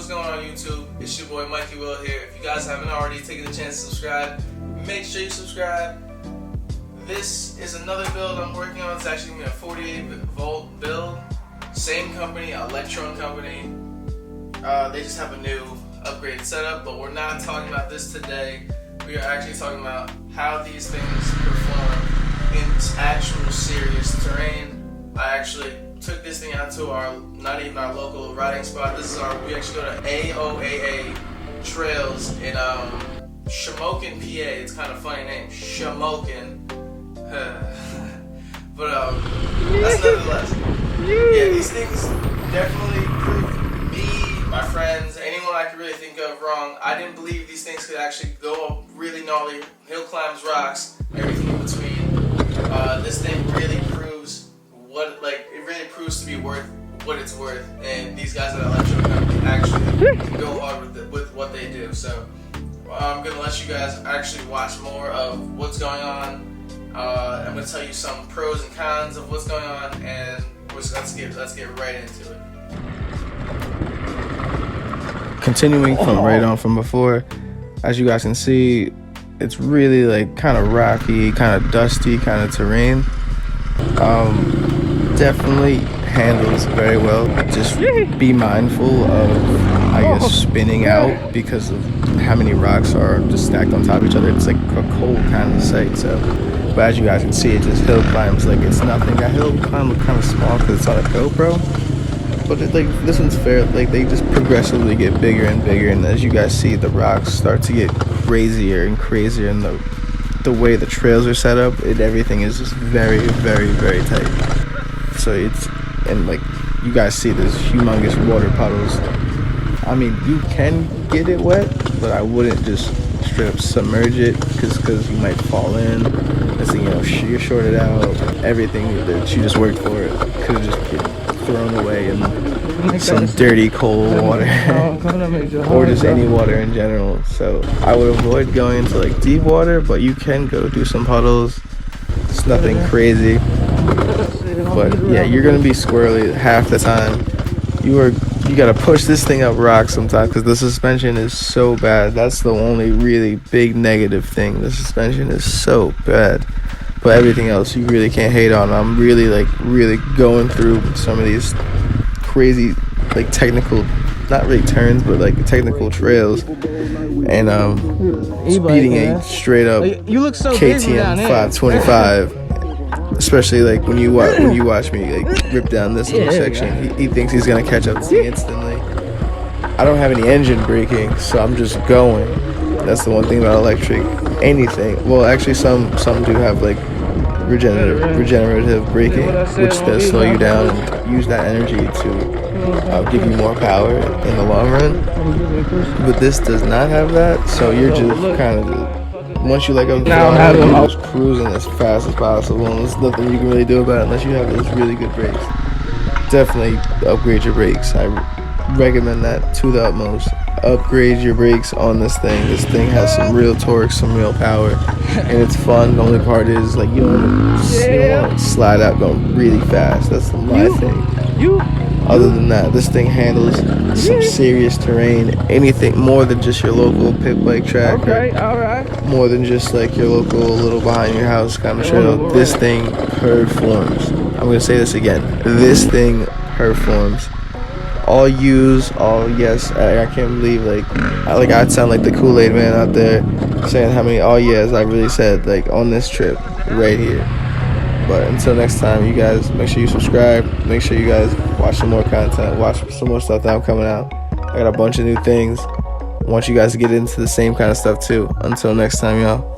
what's going on YouTube? It's your boy Mikey Will here. If you guys haven't already taken the chance to subscribe, make sure you subscribe. This is another build I'm working on. It's actually going to be a 48 volt build. Same company, Electron company. They just have a new upgraded setup, but we're not talking about this today. We are actually talking about how these things perform in actual serious terrain. I actually took this thing out to our, not even our local riding spot. This is we actually go to AOAA trails in Shamokin, PA. It's kind of a funny name, Shamokin. But that's nonetheless. Yeah, these things definitely proved me, my friends, anyone I could really think of wrong. I didn't believe these things could actually go up really gnarly hill climbs, rocks, everything in between. This thing really proves it really proves to be worth what it's worth, and these guys at Electro Company actually go hard with what they do. So I'm gonna let you guys actually watch more of what's going on. I'm gonna tell you some pros and cons of what's going on, and let's get right into it. Continuing from before, as you guys can see, it's really like kind of rocky, kind of dusty kind of terrain. Definitely handles very well. Just be mindful of, I guess, spinning out because of how many rocks are just stacked on top of each other. It's like a cold kind of sight. So, but as you guys can see, it just hill climbs like it's nothing. That hill climb look kind of small because it's on a GoPro, but this one's fair. Like they just progressively get bigger and bigger, and as you guys see, the rocks start to get crazier and crazier, and the way the trails are set up, everything is just very, very, very tight. So and like you guys see, there's humongous water puddles. I mean, you can get it wet, but I wouldn't just straight up submerge it because you might fall in. This thing, you're shorted out. Everything that you just worked for could just get thrown away in some dirty cold water or just any water in general. So I would avoid going into like deep water, but you can go do some puddles. It's nothing crazy, but yeah, you're gonna be squirrely half the time. You gotta push this thing up rocks sometimes because the suspension is so bad. That's the only really big negative thing. The suspension is so bad, but everything else you really can't hate on. I'm really going through some of these crazy technical, not really turns, but technical trails, and speeding a straight up KTM 525. Especially when you watch me rip down this little section, he thinks he's gonna catch up to me instantly. I don't have any engine braking, so I'm just going. That's the one thing about electric. Anything. Well, actually, some do have regenerative braking, which does slow you down and use that energy to give you more power in the long run. But this does not have that, so you're just kind of. Once you let go of the throttle, you're just cruising as fast as possible, and there's nothing you can really do about it unless you have those really good brakes. Definitely upgrade your brakes. I recommend that to the utmost. Upgrade your brakes on this thing. This thing has some real torque, some real power, and it's fun. The only part is you don't want to slide out going really fast. That's my thing. Other than that, this thing handles some serious terrain. Anything more than just your local pit bike track. More than just your local little behind your house kind of trail. This thing performs. I'm going to say this again. This thing performs. All yes. I can't believe I'd sound like the Kool-Aid man out there saying how many all yes I really said on this trip right here. But until next time, you guys, make sure you subscribe. Make sure you guys watch some more content. Watch some more stuff that I'm coming out. I got a bunch of new things. I want you guys to get into the same kind of stuff too. Until next time, y'all.